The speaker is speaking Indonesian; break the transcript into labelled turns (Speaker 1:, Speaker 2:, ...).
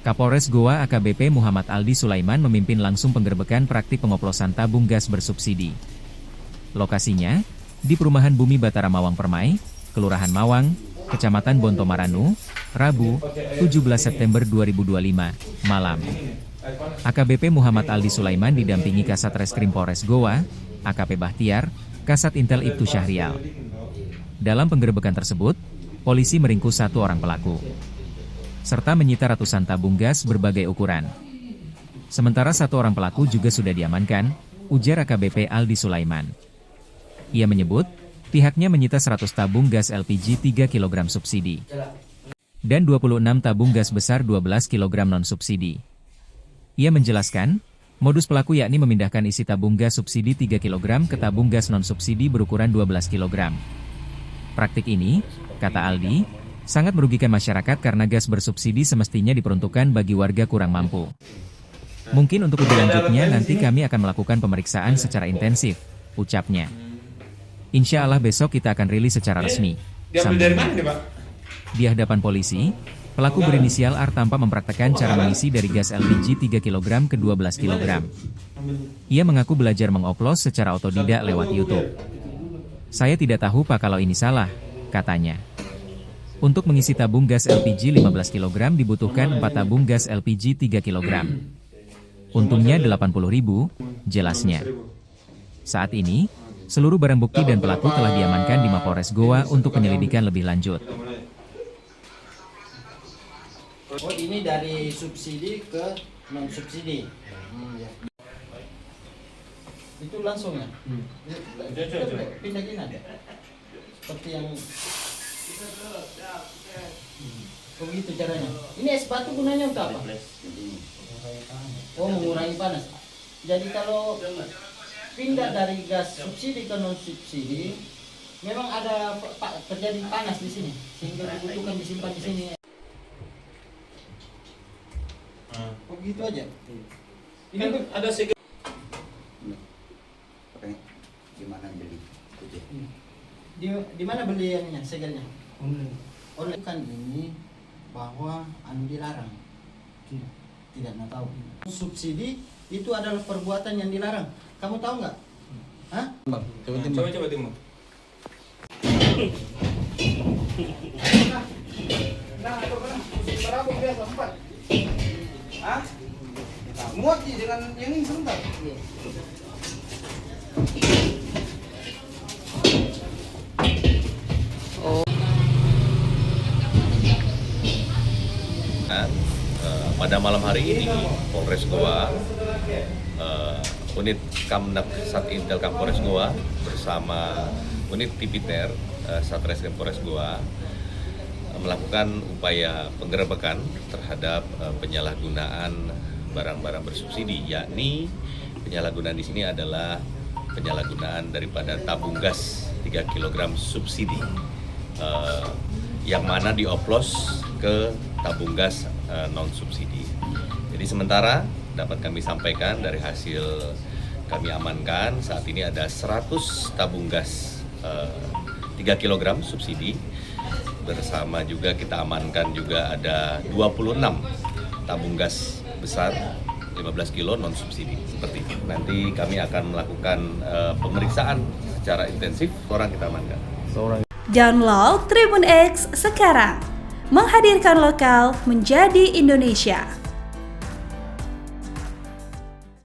Speaker 1: Kapolres Goa AKBP Muhammad Aldi Sulaiman memimpin langsung penggerbekan praktik pengoplosan tabung gas bersubsidi. Lokasinya, di Perumahan Bumi Batara Mawang Permai, Kelurahan Mawang, Kecamatan Bonto Maranu, Rabu, 17 September 2025, malam. AKBP Muhammad Aldi Sulaiman didampingi Kasat Reskrim Polres Goa, AKP Bahtiar, Kasat Intel Ibtu Syahrial. Dalam penggerbekan tersebut, polisi meringkus 1 orang pelaku, serta menyita ratusan tabung gas berbagai ukuran. Sementara 1 orang pelaku juga sudah diamankan, ujar AKBP Aldi Sulaiman. Ia menyebut, pihaknya menyita 100 tabung gas LPG 3 kg subsidi, dan 26 tabung gas besar 12 kg non-subsidi. Ia menjelaskan, modus pelaku yakni memindahkan isi tabung gas subsidi 3 kg ke tabung gas non-subsidi berukuran 12 kg. Praktik ini, kata Aldi, sangat merugikan masyarakat karena gas bersubsidi semestinya diperuntukkan bagi warga kurang mampu. Mungkin untuk lebih lanjutnya nanti kami akan melakukan pemeriksaan secara intensif, ucapnya. Insya Allah besok kita akan rilis secara resmi. Di hadapan polisi, pelaku berinisial R tampak mempraktekkan cara mengisi dari gas LPG 3 kg ke 12 kg. Ia mengaku belajar mengoplos secara otodidak lewat YouTube. Saya tidak tahu Pak kalau ini salah, katanya. Untuk mengisi tabung gas LPG 15 kg dibutuhkan 4 tabung gas LPG 3 kg. Untungnya 80.000, jelasnya. Saat ini, seluruh barang bukti dan pelaku telah diamankan di Mapolres Goa untuk penyelidikan lebih lanjut.
Speaker 2: Oh, ini dari subsidi ke non-subsidi. Itu langsung ya? Pindahin aja. Seperti yang begitu caranya. Ini es batu gunanya untuk apa? Oh, mengurangi panas. Jadi kalau pindah dari gas subsidi ke non subsidi, memang ada terjadi panas di sini, sehingga dibutuhkan disimpan di sini. Begitu aja. Ini kan ada segel.
Speaker 3: Gimana beli?
Speaker 2: Di mana beli yang segelnya? Online kan ini bahwa dilarang. Tidak tahu. Subsidi itu adalah perbuatan yang dilarang. Kamu tahu nggak? Hah? Coba timbang.
Speaker 3: Muat dengan yang ini sebentar.
Speaker 4: Pada malam hari ini, Polres Goa, unit Kamnap Satintel Kapolres Goa bersama unit Tipiter Satreskrim Polres Goa melakukan upaya penggerebekan terhadap penyalahgunaan barang-barang bersubsidi, yakni penyalahgunaan di sini adalah penyalahgunaan daripada tabung gas 3 kg subsidi yang mana dioplos ke tabung gas non-subsidi. Jadi sementara dapat kami sampaikan dari hasil kami amankan saat ini ada 100 tabung gas 3 kg subsidi, bersama juga kita amankan juga ada 26 tabung gas besar 15 kilo non-subsidi seperti itu. Nanti kami akan melakukan pemeriksaan secara intensif, orang kita amankan.
Speaker 5: Download Tribun X sekarang, menghadirkan lokal menjadi Indonesia.